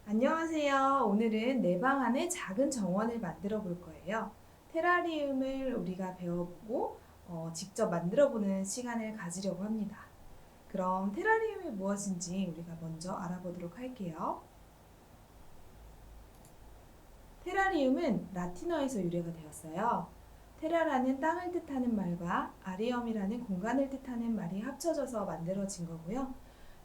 안녕하세요. 오늘은 내 방 안에 작은 정원을 만들어 볼 거예요. 테라리움을 우리가 배워보고 직접 만들어 보는 시간을 가지려고 합니다. 그럼 테라리움이 무엇인지 우리가 먼저 알아보도록 할게요. 테라리움은 라틴어에서 유래가 되었어요. 테라라는 땅을 뜻하는 말과 아리엄이라는 공간을 뜻하는 말이 합쳐져서 만들어진 거고요.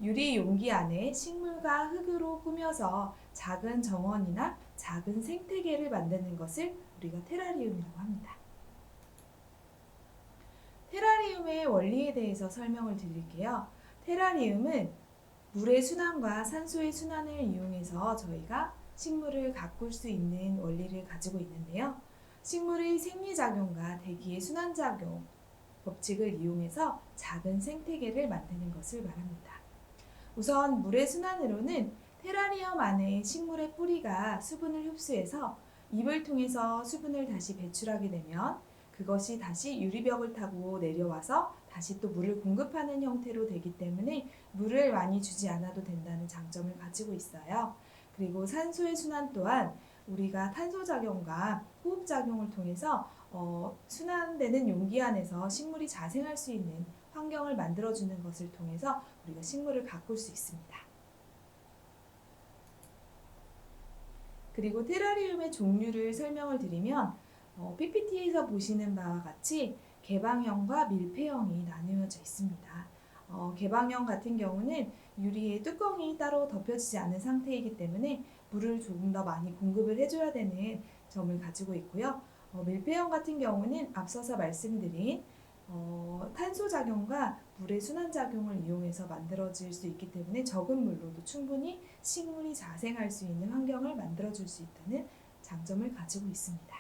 유리 용기 안에 식물과 흙으로 꾸며서 작은 정원이나 작은 생태계를 만드는 것을 우리가 테라리움이라고 합니다. 테라리움의 원리에 대해서 설명을 드릴게요. 테라리움은 물의 순환과 산소의 순환을 이용해서 저희가 식물을 가꿀 수 있는 원리를 가지고 있는데요. 식물의 생리작용과 대기의 순환작용 법칙을 이용해서 작은 생태계를 만드는 것을 말합니다. 우선 물의 순환으로는 테라리움 안에 식물의 뿌리가 수분을 흡수해서 잎을 통해서 수분을 다시 배출하게 되면 그것이 다시 유리벽을 타고 내려와서 다시 또 물을 공급하는 형태로 되기 때문에 물을 많이 주지 않아도 된다는 장점을 가지고 있어요. 그리고 산소의 순환 또한 우리가 탄소작용과 호흡작용을 통해서 순환되는 용기 안에서 식물이 자생할 수 있는 환경을 만들어주는 것을 통해서 우리가 식물을 가꿀 수 있습니다. 그리고 테라리움의 종류를 설명을 드리면 PPT에서 보시는 바와 같이 개방형과 밀폐형이 나누어져 있습니다. 개방형 같은 경우는 유리에 뚜껑이 따로 덮여지지 않은 상태이기 때문에 물을 조금 더 많이 공급을 해줘야 되는 점을 가지고 있고요. 밀폐형 같은 경우는 앞서서 말씀드린 탄소 작용과 물의 순환 작용을 이용해서 만들어질 수 있기 때문에 적은 물로도 충분히 식물이 자생할 수 있는 환경을 만들어줄 수 있다는 장점을 가지고 있습니다.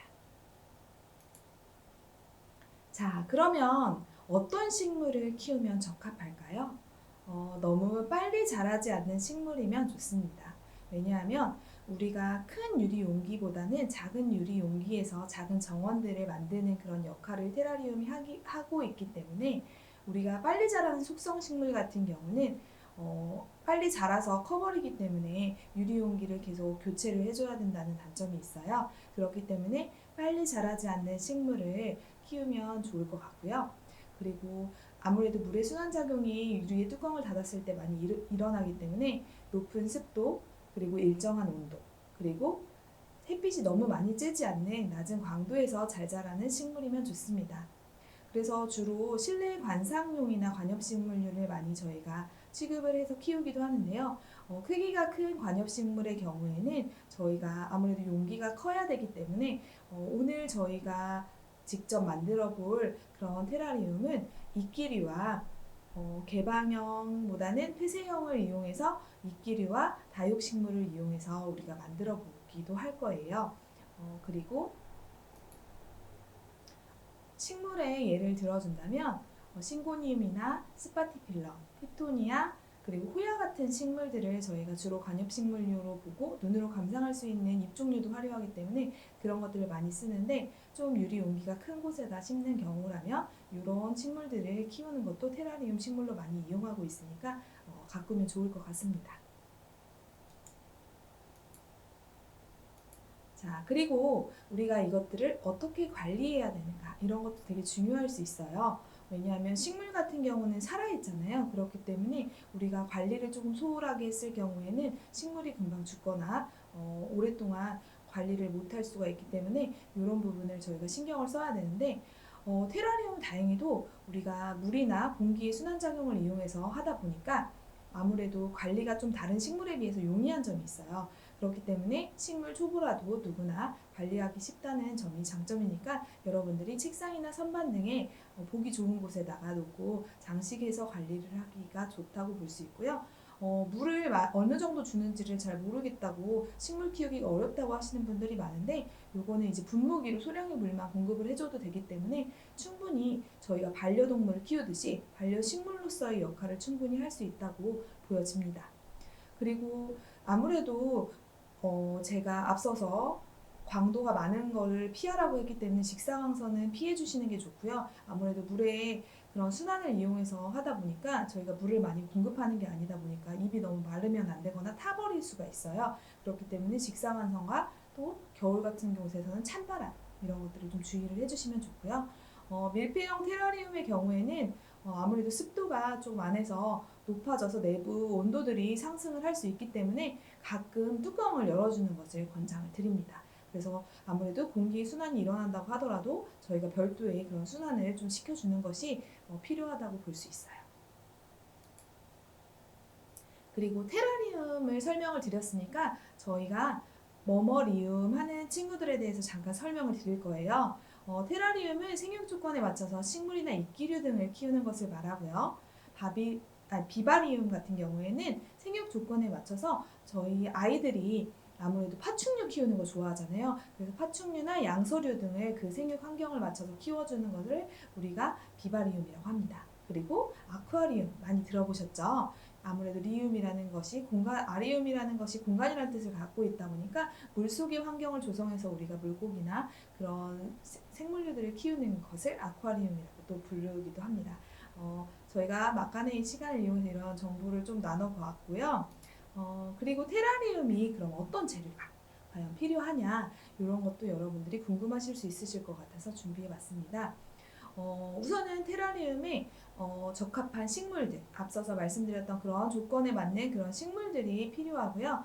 자, 그러면 어떤 식물을 키우면 적합할까요? 너무 빨리 자라지 않는 식물이면 좋습니다. 왜냐하면 우리가 큰 유리 용기보다는 작은 유리 용기에서 작은 정원들을 만드는 그런 역할을 테라리움이 하고 있기 때문에 우리가 빨리 자라는 속성 식물 같은 경우는 빨리 자라서 커버리기 때문에 유리 용기를 계속 교체를 해줘야 된다는 단점이 있어요. 그렇기 때문에 빨리 자라지 않는 식물을 키우면 좋을 것 같고요. 그리고 아무래도 물의 순환작용이 유리의 뚜껑을 닫았을 때 많이 일어나기 때문에 높은 습도, 그리고 일정한 온도, 그리고 햇빛이 너무 많이 쬐지 않는 낮은 광도에서 잘 자라는 식물이면 좋습니다. 그래서 주로 실내 관상용이나 관엽식물류를 많이 저희가 취급을 해서 키우기도 하는데요. 크기가 큰 관엽식물의 경우에는 저희가 아무래도 용기가 커야 되기 때문에 오늘 저희가 직접 만들어 볼 그런 테라리움은 이끼류와 개방형보다는 폐쇄형을 이용해서 이끼류와 다육식물을 이용해서 우리가 만들어 보기도 할 거예요. 그리고 식물의 예를 들어준다면 싱고니움이나 스파티필럼, 피토니아, 그리고 호야 같은 식물들을 저희가 주로 관엽식물류로 보고 눈으로 감상할 수 있는 잎종류도 화려하기 때문에 그런 것들을 많이 쓰는데 좀 유리 용기가 큰 곳에다 심는 경우라면 이런 식물들을 키우는 것도 테라리움 식물로 많이 이용하고 있으니까 가꾸면 좋을 것 같습니다. 자, 그리고 우리가 이것들을 어떻게 관리해야 되는가 이런 것도 되게 중요할 수 있어요. 왜냐하면 식물 같은 경우는 살아있잖아요. 그렇기 때문에 우리가 관리를 조금 소홀하게 했을 경우에는 식물이 금방 죽거나 오랫동안 관리를 못할 수가 있기 때문에 이런 부분을 저희가 신경을 써야 되는데 테라리움은 다행히도 우리가 물이나 공기의 순환작용을 이용해서 하다 보니까 아무래도 관리가 좀 다른 식물에 비해서 용이한 점이 있어요. 그렇기 때문에 식물 초보라도 누구나 관리하기 쉽다는 점이 장점이니까 여러분들이 책상이나 선반 등에 보기 좋은 곳에다가 놓고 장식해서 관리를 하기가 좋다고 볼 수 있고요. 물을 어느 정도 주는지를 잘 모르겠다고 식물 키우기가 어렵다고 하시는 분들이 많은데 요거는 이제 분무기로 소량의 물만 공급을 해줘도 되기 때문에 충분히 저희가 반려동물을 키우듯이 반려식물로서의 역할을 충분히 할 수 있다고 보여집니다. 그리고 아무래도 제가 앞서서 광도가 많은 거를 피하라고 했기 때문에 직사광선은 피해 주시는 게 좋고요. 아무래도 물에 그런 순환을 이용해서 하다 보니까 저희가 물을 많이 공급하는 게 아니다 보니까 입이 너무 마르면 안 되거나 타버릴 수가 있어요. 그렇기 때문에 직사광선과 또 겨울 같은 곳에서는 찬바람 이런 것들을 좀 주의를 해주시면 좋고요. 밀폐형 테라리움의 경우에는 아무래도 습도가 좀 안에서 높아져서 내부 온도들이 상승을 할 수 있기 때문에 가끔 뚜껑을 열어주는 것을 권장을 드립니다. 그래서 아무래도 공기 순환이 일어난다고 하더라도 저희가 별도의 그런 순환을 좀 시켜주는 것이 필요하다고 볼 수 있어요. 그리고 테라리움을 설명을 드렸으니까 저희가 머머리움 하는 친구들에 대해서 잠깐 설명을 드릴 거예요. 테라리움은 생육 조건에 맞춰서 식물이나 이끼류 등을 키우는 것을 말하고요. 비바리움 같은 경우에는 생육 조건에 맞춰서 저희 아이들이 아무래도 파충류 키우는 거 좋아하잖아요. 그래서 파충류나 양서류 등을 그 생육 환경을 맞춰서 키워주는 것을 우리가 비바리움이라고 합니다. 그리고 아쿠아리움 많이 들어보셨죠? 아무래도 리움이라는 것이 아리움이라는 것이 공간이라는 뜻을 갖고 있다 보니까 물속의 환경을 조성해서 우리가 물고기나 그런 생물류들을 키우는 것을 아쿠아리움이라고 또 부르기도 합니다. 저희가 막간의 시간을 이용해서 이런 정보를 좀 나눠보았고요. 그리고 테라리움이 그럼 어떤 재료가 과연 필요하냐 이런 것도 여러분들이 궁금하실 수 있으실 것 같아서 준비해봤습니다. 우선은 테라리움에 적합한 식물들, 앞서서 말씀드렸던 그런 조건에 맞는 그런 식물들이 필요하고요.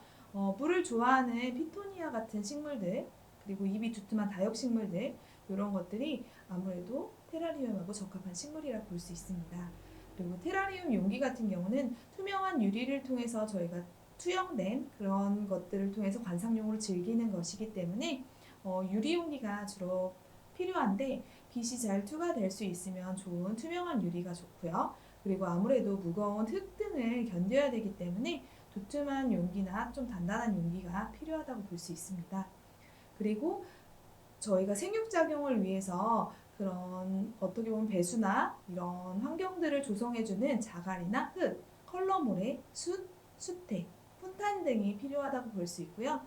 물을 좋아하는 피토니아 같은 식물들, 그리고 입이 두툼한 다육식물들 이런 것들이 아무래도 테라리움하고 적합한 식물이라 볼 수 있습니다. 그리고 테라리움 용기 같은 경우는 투명한 유리를 통해서 저희가 투영된 그런 것들을 통해서 관상용으로 즐기는 것이기 때문에 유리 용기가 주로 필요한데 빛이 잘 투과될 수 있으면 좋은 투명한 유리가 좋고요. 그리고 아무래도 무거운 흙 등을 견뎌야 되기 때문에 두툼한 용기나 좀 단단한 용기가 필요하다고 볼 수 있습니다. 그리고 저희가 생육작용을 위해서 그런 어떻게 보면 배수나 이런 환경들을 조성해주는 자갈이나 흙, 컬러모래, 숯, 수태, 폰탄 등이 필요하다고 볼 수 있고요.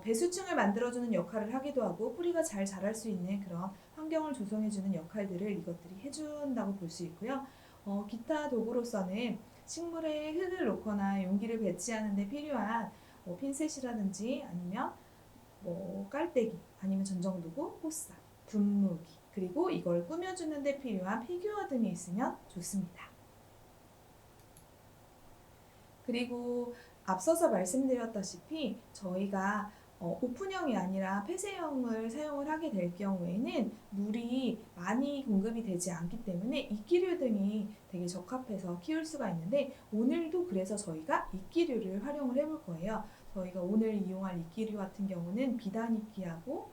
배수층을 만들어주는 역할을 하기도 하고 뿌리가 잘 자랄 수 있는 그런 환경을 조성해주는 역할들을 이것들이 해준다고 볼 수 있고요. 기타 도구로서는 식물에 흙을 놓거나 용기를 배치하는 데 필요한 핀셋이라든지 아니면 깔때기 아니면 전정도구, 호스, 분무기 그리고 이걸 꾸며주는 데 필요한 피규어 등이 있으면 좋습니다. 그리고 앞서서 말씀드렸다시피 저희가 오픈형이 아니라 폐쇄형을 사용을 하게 될 경우에는 물이 많이 공급이 되지 않기 때문에 이끼류 등이 되게 적합해서 키울 수가 있는데 오늘도 그래서 저희가 이끼류를 활용을 해볼 거예요. 저희가 오늘 이용할 이끼류 같은 경우는 비단 이끼하고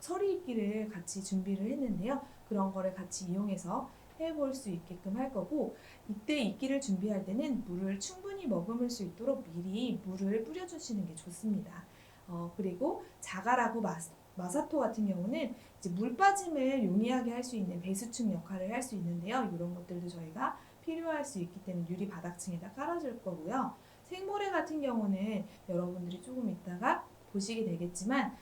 서리 이끼를 같이 준비를 했는데요. 그런 거를 같이 이용해서 해볼 수 있게끔 할 거고 이때 이끼를 준비할 때는 물을 충분히 머금을 수 있도록 미리 물을 뿌려주시는 게 좋습니다. 그리고 자갈하고 마사토 같은 경우는 이제 물 빠짐을 용이하게 할 수 있는 배수층 역할을 할 수 있는데요. 이런 것들도 저희가 필요할 수 있기 때문에 유리 바닥층에다 깔아줄 거고요. 생모래 같은 경우는 여러분들이 조금 있다가 보시게 되겠지만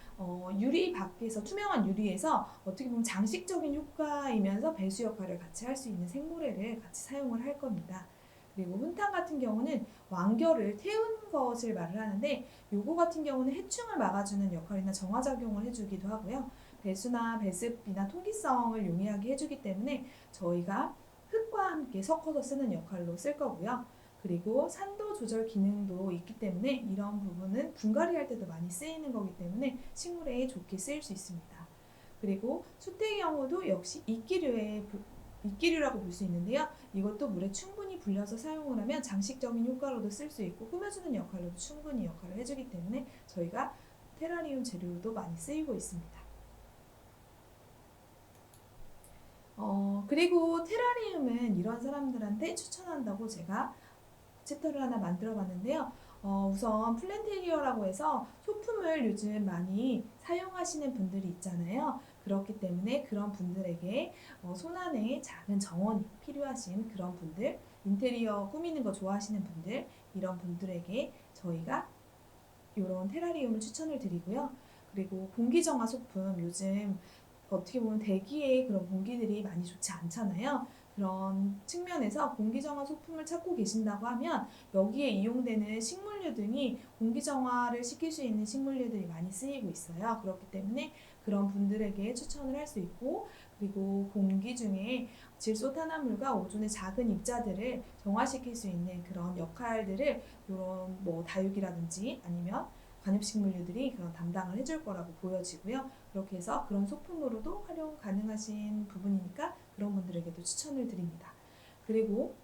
유리 밖에서 투명한 유리에서 어떻게 보면 장식적인 효과이면서 배수 역할을 같이 할 수 있는 생모래를 같이 사용을 할 겁니다. 그리고 훈탕 같은 경우는 완결을 태운 것을 말을 하는데 요거 같은 경우는 해충을 막아주는 역할이나 정화작용을 해주기도 하고요. 배수나 배습이나 통기성을 용이하게 해주기 때문에 저희가 흙과 함께 섞어서 쓰는 역할로 쓸 거고요. 그리고 산도 조절 기능도 있기 때문에 이런 부분은 분갈이 할 때도 많이 쓰이는 거기 때문에 식물에 좋게 쓰일 수 있습니다. 그리고 수태의 경우도 역시 이끼류라고 볼 수 있는데요. 이것도 물에 충분히 불려서 사용을 하면 장식적인 효과로도 쓸 수 있고 꾸며주는 역할로도 충분히 역할을 해주기 때문에 저희가 테라리움 재료로도 많이 쓰이고 있습니다. 그리고 테라리움은 이런 사람들한테 추천한다고 제가 챕터를 하나 만들어 봤는데요. 우선 플랜테리어라고 해서 소품을 요즘 많이 사용하시는 분들이 있잖아요. 그렇기 때문에 그런 분들에게 손안에 작은 정원이 필요하신 그런 분들, 인테리어 꾸미는 거 좋아하시는 분들, 이런 분들에게 저희가 이런 테라리움을 추천을 드리고요. 그리고 공기정화 소품 요즘 어떻게 보면 대기에 그런 공기들이 많이 좋지 않잖아요. 그런 측면에서 공기정화 소품을 찾고 계신다고 하면 여기에 이용되는 식물류 등이 공기정화를 시킬 수 있는 식물류들이 많이 쓰이고 있어요. 그렇기 때문에 그런 분들에게 추천을 할 수 있고, 그리고 공기 중에 질소 탄화물과 오존의 작은 입자들을 정화시킬 수 있는 그런 역할들을 이런 뭐 다육이라든지 아니면 관엽식물류들이 그런 담당을 해줄 거라고 보여지고요. 그렇게 해서 그런 소품으로도 활용 가능하신 부분이니까 그런 분들에게도 추천을 드립니다. 그리고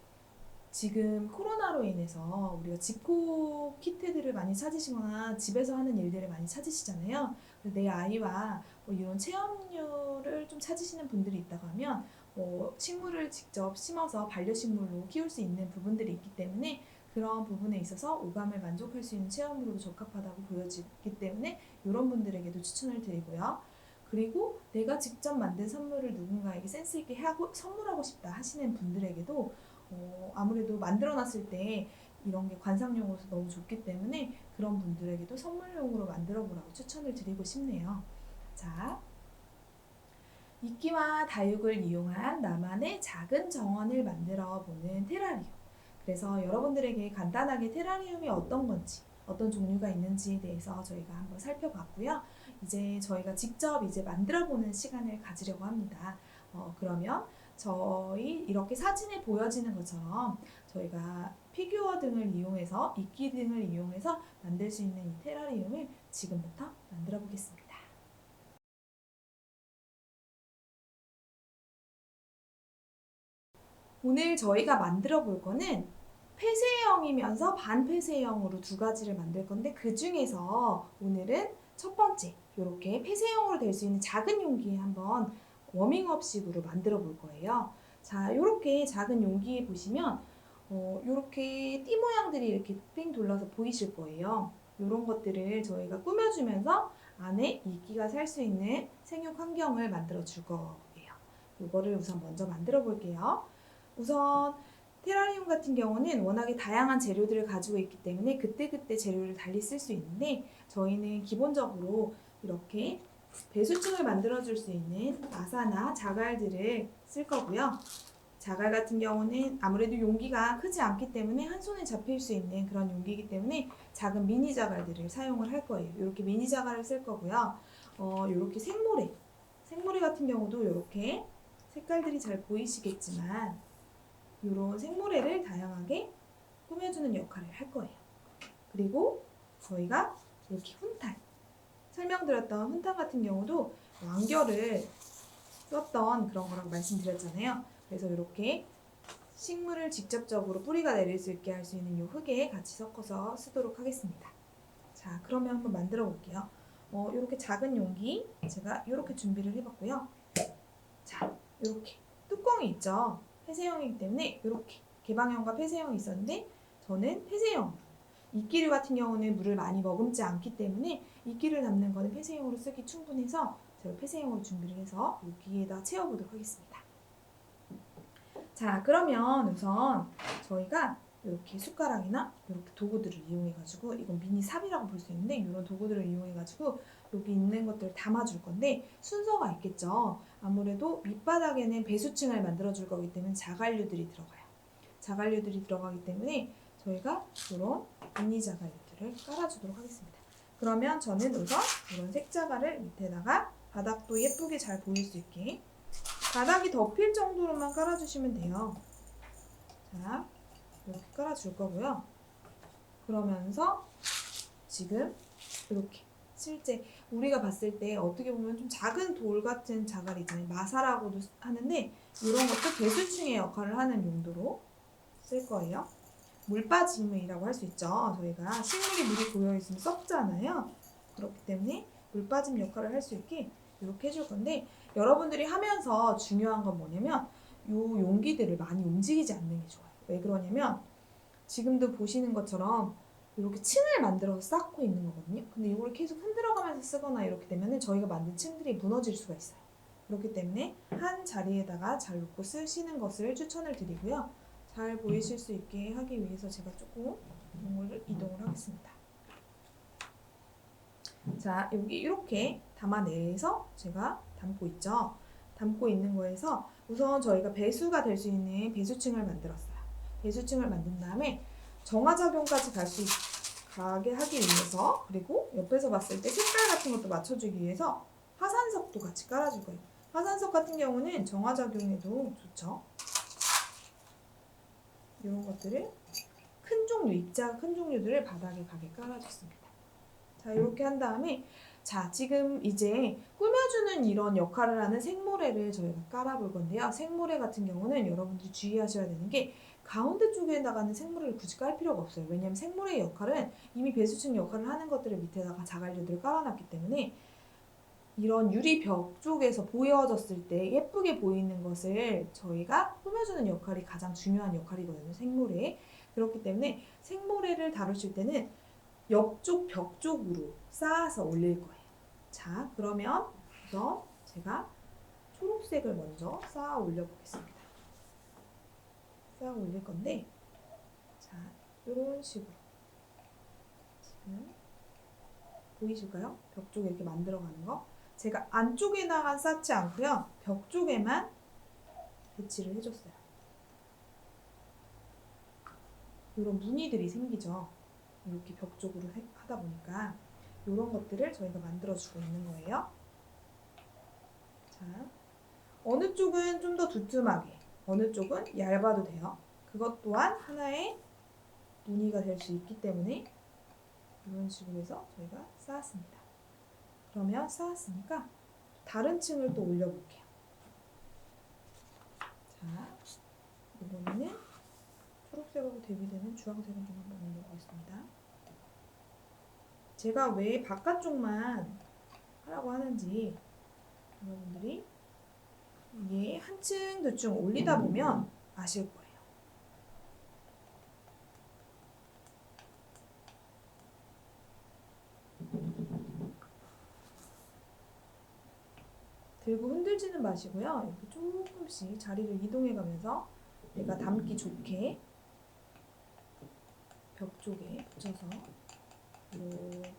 지금 코로나로 인해서 우리가 집콕 키트들을 많이 찾으시거나 집에서 하는 일들을 많이 찾으시잖아요. 내 아이와 뭐 이런 체험료를 좀 찾으시는 분들이 있다고 하면 뭐 식물을 직접 심어서 반려식물로 키울 수 있는 부분들이 있기 때문에 그런 부분에 있어서 오감을 만족할 수 있는 체험으로도 적합하다고 보여지기 때문에 이런 분들에게도 추천을 드리고요. 그리고 내가 직접 만든 선물을 누군가에게 센스 있게 하고 선물하고 싶다 하시는 분들에게도 아무래도 만들어놨을 때 이런 게 관상용으로서 너무 좋기 때문에 그런 분들에게도 선물용으로 만들어 보라고 추천을 드리고 싶네요. 자, 이끼와 다육을 이용한 나만의 작은 정원을 만들어 보는 테라리움. 그래서 여러분들에게 간단하게 테라리움이 어떤 건지, 어떤 종류가 있는지에 대해서 저희가 한번 살펴봤고요. 이제 저희가 직접 이제 만들어 보는 시간을 가지려고 합니다. 그러면 저희 이렇게 사진에 보여지는 것처럼 저희가 피규어 등을 이용해서 이끼 등을 이용해서 만들 수 있는 이 테라리움을 지금부터 만들어 보겠습니다. 오늘 저희가 만들어 볼 거는 폐쇄형이면서 반폐쇄형으로 두 가지를 만들 건데 그 중에서 오늘은 첫 번째 이렇게 폐쇄형으로 될 수 있는 작은 용기에 한번 워밍업식으로 만들어 볼 거예요. 자, 이렇게 작은 용기에 보시면 이렇게 띠 모양들이 이렇게 삥 둘러서 보이실 거예요. 이런 것들을 저희가 꾸며주면서 안에 이끼가 살 수 있는 생육 환경을 만들어 줄 거예요. 이거를 우선 먼저 만들어 볼게요. 우선 테라리움 같은 경우는 워낙에 다양한 재료들을 가지고 있기 때문에 그때그때 재료를 달리 쓸 수 있는데 저희는 기본적으로 이렇게 배수층을 만들어줄 수 있는 나사나 자갈들을 쓸 거고요. 자갈 같은 경우는 아무래도 용기가 크지 않기 때문에 한 손에 잡힐 수 있는 그런 용기이기 때문에 작은 미니 자갈들을 사용을 할 거예요. 이렇게 미니 자갈을 쓸 거고요. 이렇게 생모래 같은 경우도 이렇게 색깔들이 잘 보이시겠지만 이런 생모래를 다양하게 꾸며주는 역할을 할 거예요. 그리고 저희가 이렇게 훈탄, 설명드렸던 훈탄 같은 경우도 완결을 썼던 그런 거라고 말씀드렸잖아요. 그래서 이렇게 식물을 직접적으로 뿌리가 내릴 수 있게 할 수 있는 이 흙에 같이 섞어서 쓰도록 하겠습니다. 자, 그러면 한번 만들어 볼게요. 이렇게 작은 용기 제가 이렇게 준비를 해봤고요. 자, 이렇게 뚜껑이 있죠. 폐쇄형이기 때문에 이렇게 개방형과 폐쇄형이 있었는데 저는 폐쇄형. 이끼류 같은 경우는 물을 많이 머금지 않기 때문에 이끼를 담는 거는 폐쇄형으로 쓰기 충분해서 제가 폐쇄형으로 준비를 해서 여기에다 채워보도록 하겠습니다. 자, 그러면 우선 저희가 이렇게 숟가락이나 이렇게 도구들을 이용해가지고 이건 미니 삽이라고 볼 수 있는데 이런 도구들을 이용해가지고 여기 있는 것들을 담아줄 건데 순서가 있겠죠. 아무래도 밑바닥에는 배수층을 만들어줄 거기 때문에 자갈류들이 들어가요. 자갈류들이 들어가기 때문에 저희가 이런 미니 자갈류들을 깔아주도록 하겠습니다. 그러면 저는 우선 이런 색자갈을 밑에다가 바닥도 예쁘게 잘 보일 수 있게 바닥이 덮일 정도로만 깔아주시면 돼요. 자, 이렇게 깔아줄 거고요. 그러면서 지금 이렇게 실제 우리가 봤을 때 어떻게 보면 좀 작은 돌 같은 자갈 있잖아요. 마사라고도 하는데 이런 것도 배수층의 역할을 하는 용도로 쓸 거예요. 물 빠짐이라고 할 수 있죠. 저희가 식물이 물이 고여 있으면 썩잖아요. 그렇기 때문에 물 빠짐 역할을 할 수 있게 이렇게 해줄 건데 여러분들이 하면서 중요한 건 뭐냐면 이 용기들을 많이 움직이지 않는 게 좋아요. 왜 그러냐면 지금도 보시는 것처럼 이렇게 층을 만들어서 쌓고 있는 거거든요. 근데 이걸 계속 흔들어가면서 쓰거나 이렇게 되면 저희가 만든 층들이 무너질 수가 있어요. 그렇기 때문에 한 자리에다가 잘 놓고 쓰시는 것을 추천을 드리고요. 잘 보이실 수 있게 하기 위해서 제가 조금 이동을 하겠습니다. 자, 여기 이렇게 담아내서 제가 담고 있죠. 담고 있는 거에서 우선 저희가 배수가 될 수 있는 배수층을 만들었어요. 배수층을 만든 다음에 정화작용까지 가게 하기 위해서, 그리고 옆에서 봤을 때 색깔 같은 것도 맞춰주기 위해서 화산석도 같이 깔아줄 거예요. 화산석 같은 경우는 정화작용에도 좋죠. 이런 것들을 큰 종류, 입자가 큰 종류들을 바닥에 가게 깔아줬습니다. 자, 이렇게 한 다음에 자, 지금 이제 꾸며주는 이런 역할을 하는 생모래를 저희가 깔아볼 건데요. 생모래 같은 경우는 여러분들이 주의하셔야 되는 게 가운데 쪽에다가는 생모래를 굳이 깔 필요가 없어요. 왜냐하면 생모래의 역할은 이미 배수층 역할을 하는 것들을 밑에다가 자갈류들을 깔아놨기 때문에 이런 유리벽 쪽에서 보여졌을 때 예쁘게 보이는 것을 저희가 꾸며주는 역할이 가장 중요한 역할이거든요. 생모래. 그렇기 때문에 생모래를 다루실 때는 옆쪽 벽 쪽으로 쌓아서 올릴 거예요. 자, 그러면 우선 제가 초록색을 먼저 쌓아 올려 보겠습니다. 쌓아 올릴 건데, 자, 이런 식으로 지금 보이실까요? 벽 쪽에 이렇게 만들어가는 거. 제가 안쪽에다가 쌓지 않고요, 벽 쪽에만 배치를 해줬어요. 이런 무늬들이 생기죠. 이렇게 벽 쪽으로 하다 보니까 이런 것들을 저희가 만들어주고 있는 거예요. 자, 어느 쪽은 좀 더 두툼하게, 어느 쪽은 얇아도 돼요. 그것 또한 하나의 무늬가 될 수 있기 때문에 이런 식으로 해서 저희가 쌓았습니다. 그러면 쌓았으니까 다른 층을 또 올려볼게요. 자, 이번에는 초록색하고 대비되는 주황색을 좀 한번 올려보겠습니다. 제가 왜 바깥쪽만 하라고 하는지 여러분들이 이게 한 층 두 층 올리다 보면 아실 거예요. 들고 흔들지는 마시고요. 이렇게 조금씩 자리를 이동해 가면서 내가 담기 좋게 벽 쪽에 붙여서 이렇게,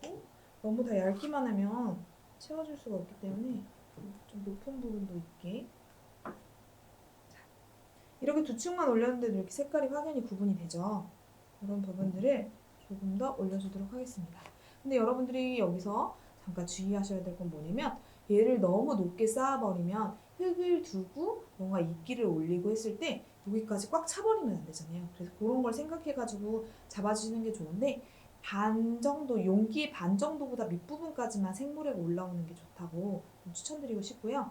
그리고 너무 다 얇기만 하면 채워줄 수가 없기 때문에 좀 높은 부분도 있게, 자, 이렇게 두 층만 올렸는데도 이렇게 색깔이 확연히 구분이 되죠. 이런 부분들을 조금 더 올려주도록 하겠습니다. 근데 여러분들이 여기서 잠깐 주의하셔야 될 건 뭐냐면, 얘를 너무 높게 쌓아버리면 흙을 두고 뭔가 이끼를 올리고 했을 때 여기까지 꽉 차버리면 안 되잖아요. 그래서 그런 걸 생각해가지고 잡아주시는 게 좋은데, 반 정도, 용기의 반 정도보다 밑부분까지만 생모래가 올라오는 게 좋다고 추천드리고 싶고요.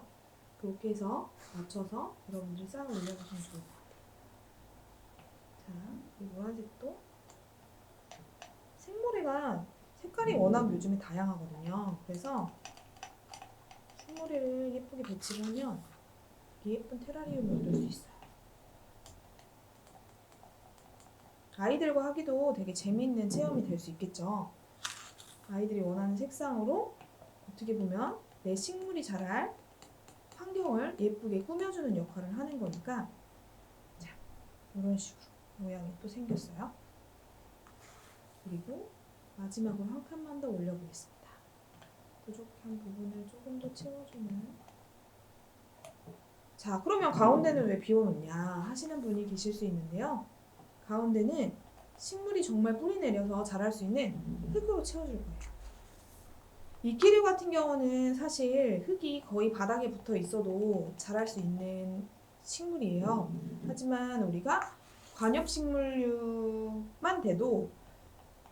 그렇게 해서 맞춰서 여러분들이 쌓아 올려주시면 좋을 것 같아요. 자, 이 노란색도 생모래가 색깔이 워낙 요즘에 다양하거든요. 그래서 생모래를 예쁘게 배치를 하면 예쁜 테라리움을 얻을 수 있어요. 아이들과 하기도 되게 재미있는 체험이 될 수 있겠죠. 아이들이 원하는 색상으로 어떻게 보면 내 식물이 자랄 환경을 예쁘게 꾸며주는 역할을 하는 거니까, 자, 이런 식으로 모양이 또 생겼어요. 그리고 마지막으로 한 칸만 더 올려보겠습니다. 부족한 부분을 조금 더 채워주는. 자, 그러면 가운데는 왜 비워놓냐 하시는 분이 계실 수 있는데요. 가운데는 식물이 정말 뿌리 내려서 자랄 수 있는 흙으로 채워줄 거예요. 이끼류 같은 경우는 사실 흙이 거의 바닥에 붙어 있어도 자랄 수 있는 식물이에요. 하지만 우리가 관엽식물류만 돼도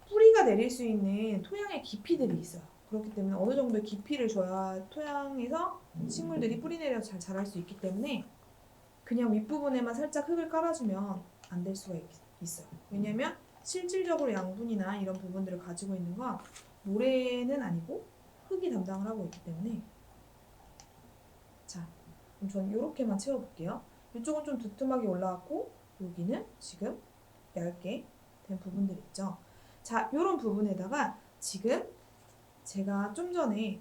뿌리가 내릴 수 있는 토양의 깊이들이 있어요. 그렇기 때문에 어느 정도의 깊이를 줘야 토양에서 식물들이 뿌리 내려서 잘 자랄 수 있기 때문에 그냥 윗부분에만 살짝 흙을 깔아주면 안 될 수가 있어요. 왜냐면 실질적으로 양분이나 이런 부분들을 가지고 있는 건 모래는 아니고 흙이 담당을 하고 있기 때문에. 자, 그럼 저는 이렇게만 채워볼게요. 이쪽은 좀 두툼하게 올라왔고 여기는 지금 얇게 된 부분들 있죠. 자, 이런 부분에다가 지금 제가 좀 전에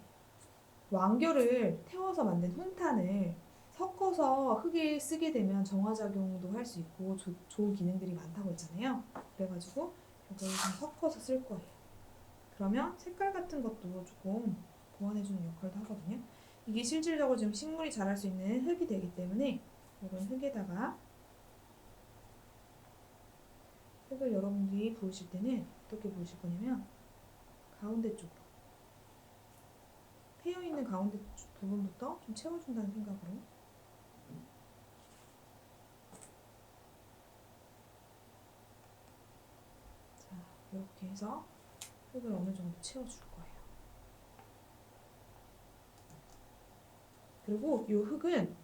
왕겨를 태워서 만든 훈탄을 섞어서 흙에 쓰게 되면 정화작용도 할 수 있고 좋은 기능들이 많다고 했잖아요. 그래가지고 이걸 좀 섞어서 쓸 거예요. 그러면 색깔 같은 것도 조금 보완해주는 역할도 하거든요. 이게 실질적으로 지금 식물이 자랄 수 있는 흙이 되기 때문에 이런 흙에다가 흙을 여러분들이 부으실 때는 어떻게 부으실 거냐면 가운데 쪽으로 패여있는 가운데 부분부터 좀 채워준다는 생각으로 자 이렇게 해서 흙을 어느 정도 채워줄 거예요. 그리고 이 흙은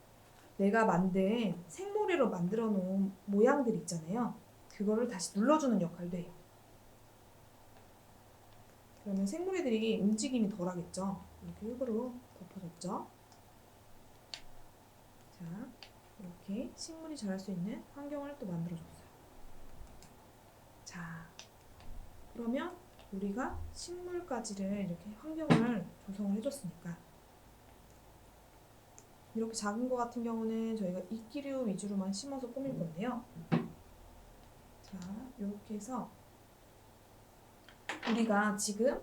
내가 만든 생모래로 만들어 놓은 모양들 있잖아요. 그거를 다시 눌러주는 역할도 해요. 그러면 생모래들이 움직임이 덜 하겠죠. 이렇게 흙으로 덮어줬죠. 자, 이렇게 식물이 자랄 수 있는 환경을 또 만들어줬어요. 자, 그러면 우리가 식물까지를 이렇게 환경을 조성을 해줬으니까 이렇게 작은 거 같은 경우는 저희가 이끼류 위주로만 심어서 꾸밀 건데요. 자, 이렇게 해서 우리가 지금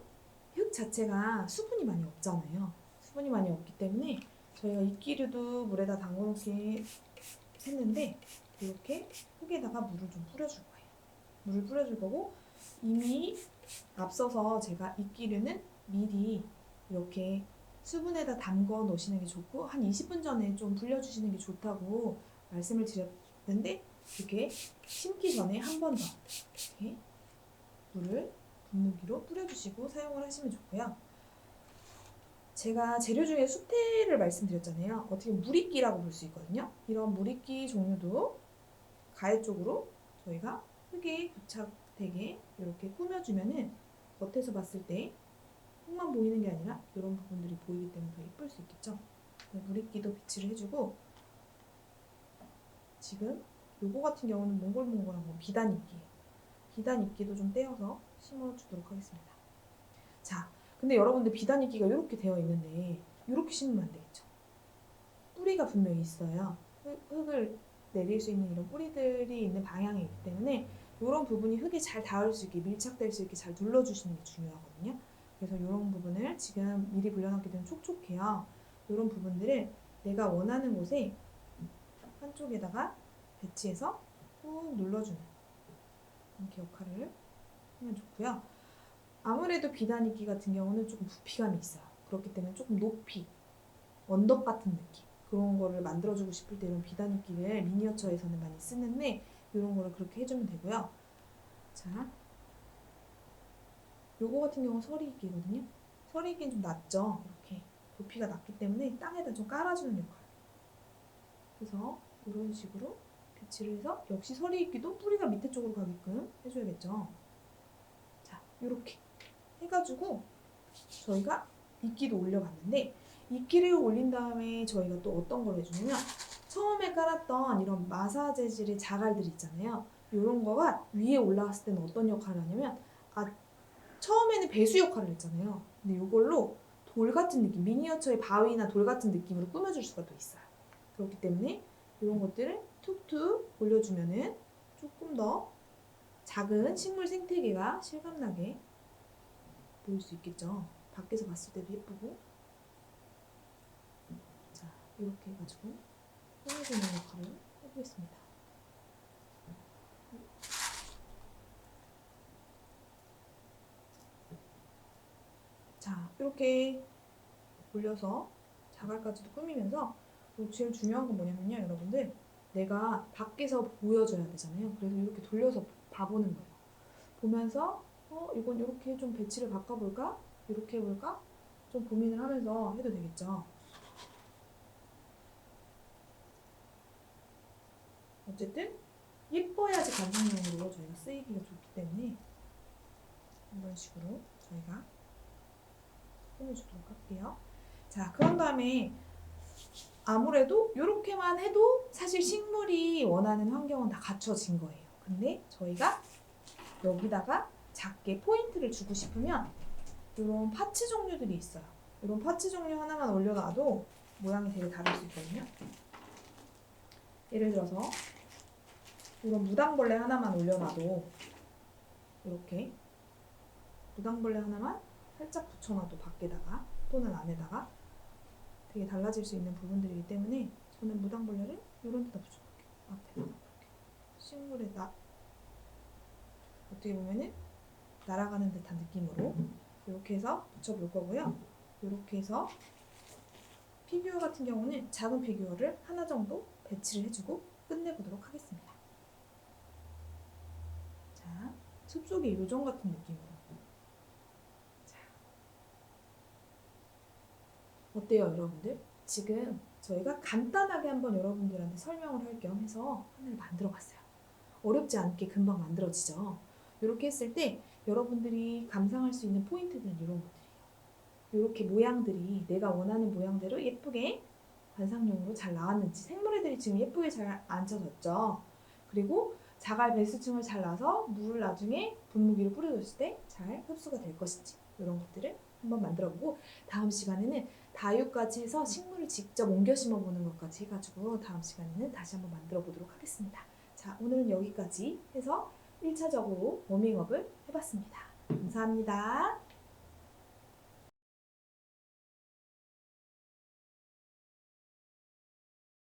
흙 자체가 수분이 많이 없잖아요. 수분이 많이 없기 때문에 저희가 이끼류도 물에다 담궈놓기 했는데 이렇게 흙에다가 물을 좀 뿌려줄 거예요. 물을 뿌려줄 거고 이미 앞서서 제가 이끼류는 미리 이렇게 수분에다 담궈 놓으시는 게 좋고 한 20분 전에 좀 불려주시는 게 좋다고 말씀을 드렸는데 이렇게 심기 전에 한 번 더 이렇게 물을 분무기로 뿌려주시고 사용을 하시면 좋고요. 제가 재료 중에 수태를 말씀드렸잖아요. 어떻게 물이끼라고 볼 수 있거든요. 이런 물이끼 종류도 가해 쪽으로 저희가 흙에 부착되게 이렇게 꾸며주면은 겉에서 봤을 때 흙만 보이는 게 아니라 이런 부분들이 보이기 때문에 더 예쁠 수 있겠죠. 물이끼도 비치를 해주고 지금 요거 같은 경우는 몽골몽골한 건 비단이끼예요. 비단이끼도 좀 떼어서 심어주도록 하겠습니다. 자, 근데 여러분들 비단이끼가 이렇게 되어 있는데 이렇게 심으면 안 되겠죠. 뿌리가 분명히 있어요. 흙을 내릴 수 있는 이런 뿌리들이 있는 방향이 있기 때문에 이런 부분이 흙에 잘 닿을 수 있게 밀착될 수 있게 잘 눌러주시는 게 중요하거든요. 그래서 이런 부분을 지금 미리 불려놨기 때문에 촉촉해요. 이런 부분들을 내가 원하는 곳에 한쪽에다가 배치해서 꾹 눌러주는 이렇게 역할을 하면 좋고요. 아무래도 비단이끼 같은 경우는 조금 부피감이 있어요. 그렇기 때문에 조금 높이 언덕 같은 느낌 그런 거를 만들어주고 싶을 때 이런 비단이끼를 미니어처에서는 많이 쓰는데 이런 거를 그렇게 해주면 되고요. 자, 요거 같은 경우는 서리이끼거든요. 서리이끼는 좀 낮죠. 이렇게 부피가 낮기 때문에 땅에다 좀 깔아주는 역할. 그래서 이런 식으로 배치를 해서 역시 서리이끼도 뿌리가 밑에 쪽으로 가게끔 해줘야겠죠. 자, 이렇게 해가지고 저희가 이끼도 올려봤는데 이끼를 올린 다음에 저희가 또 어떤 걸 해주냐면 처음에 깔았던 이런 마사 재질의 자갈들 있잖아요. 이런 거가 위에 올라갔을 때는 어떤 역할을 하냐면 처음에는 배수 역할을 했잖아요. 근데 이걸로 돌 같은 느낌, 미니어처의 바위나 돌 같은 느낌으로 꾸며줄 수가 또 있어요. 그렇기 때문에 이런 것들을 툭툭 올려주면은 조금 더 작은 식물 생태계가 실감나게 보일 수 있겠죠. 밖에서 봤을 때도 예쁘고. 자, 이렇게 해가지고 꾸며주는 역할을 해보겠습니다. 자, 이렇게 올려서 자갈까지도 꾸미면서 제일 중요한 건 뭐냐면요, 여러분들. 내가 밖에서 보여줘야 되잖아요. 그래서 이렇게 돌려서 봐보는 거예요. 보면서 이건 이렇게 좀 배치를 바꿔볼까? 이렇게 해볼까? 좀 고민을 하면서 해도 되겠죠. 어쨌든 예뻐야지 감상용으로 저희가 쓰이기가 좋기 때문에 이런 식으로 저희가 꾸며주도록 할게요. 자, 그런 다음에 아무래도 이렇게만 해도 사실 식물이 원하는 환경은 다 갖춰진 거예요. 근데 저희가 여기다가 작게 포인트를 주고 싶으면 이런 파츠 종류들이 있어요. 이런 파츠 종류 하나만 올려놔도 모양이 되게 다를 수 있거든요. 예를 들어서 이런 무당벌레 하나만 올려놔도 이렇게 무당벌레 하나만 살짝 붙여놔도 밖에다가 또는 안에다가 되게 달라질 수 있는 부분들이기 때문에 저는 무당벌레를 이런 데다 붙여볼게요. 앞에다 이렇게 식물에 어떻게 보면은 날아가는 듯한 느낌으로 이렇게 해서 붙여볼 거고요. 이렇게 해서 피규어 같은 경우는 작은 피규어를 하나 정도 배치를 해주고 끝내보도록 하겠습니다. 자, 숲속의 요정 같은 느낌으로. 자, 어때요, 여러분들? 지금 저희가 간단하게 한번 여러분들한테 설명을 할 겸 해서 하나를 만들어 봤어요. 어렵지 않게 금방 만들어지죠. 이렇게 했을 때 여러분들이 감상할 수 있는 포인트는 이런 것들이에요. 이렇게 모양들이 내가 원하는 모양대로 예쁘게 관상용으로 잘 나왔는지, 생물애들이 지금 예쁘게 잘 앉혀졌죠. 그리고 자갈 배수층을 잘 놔서 물을 나중에 분무기로 뿌려줬을 때 잘 흡수가 될 것인지, 이런 것들을 한번 만들어보고, 다음 시간에는 다육까지 해서 식물을 직접 옮겨 심어보는 것까지 해가지고 다음 시간에는 다시 한번 만들어 보도록 하겠습니다. 자, 오늘은 여기까지 해서 1차적으로 워밍업을 해봤습니다. 감사합니다.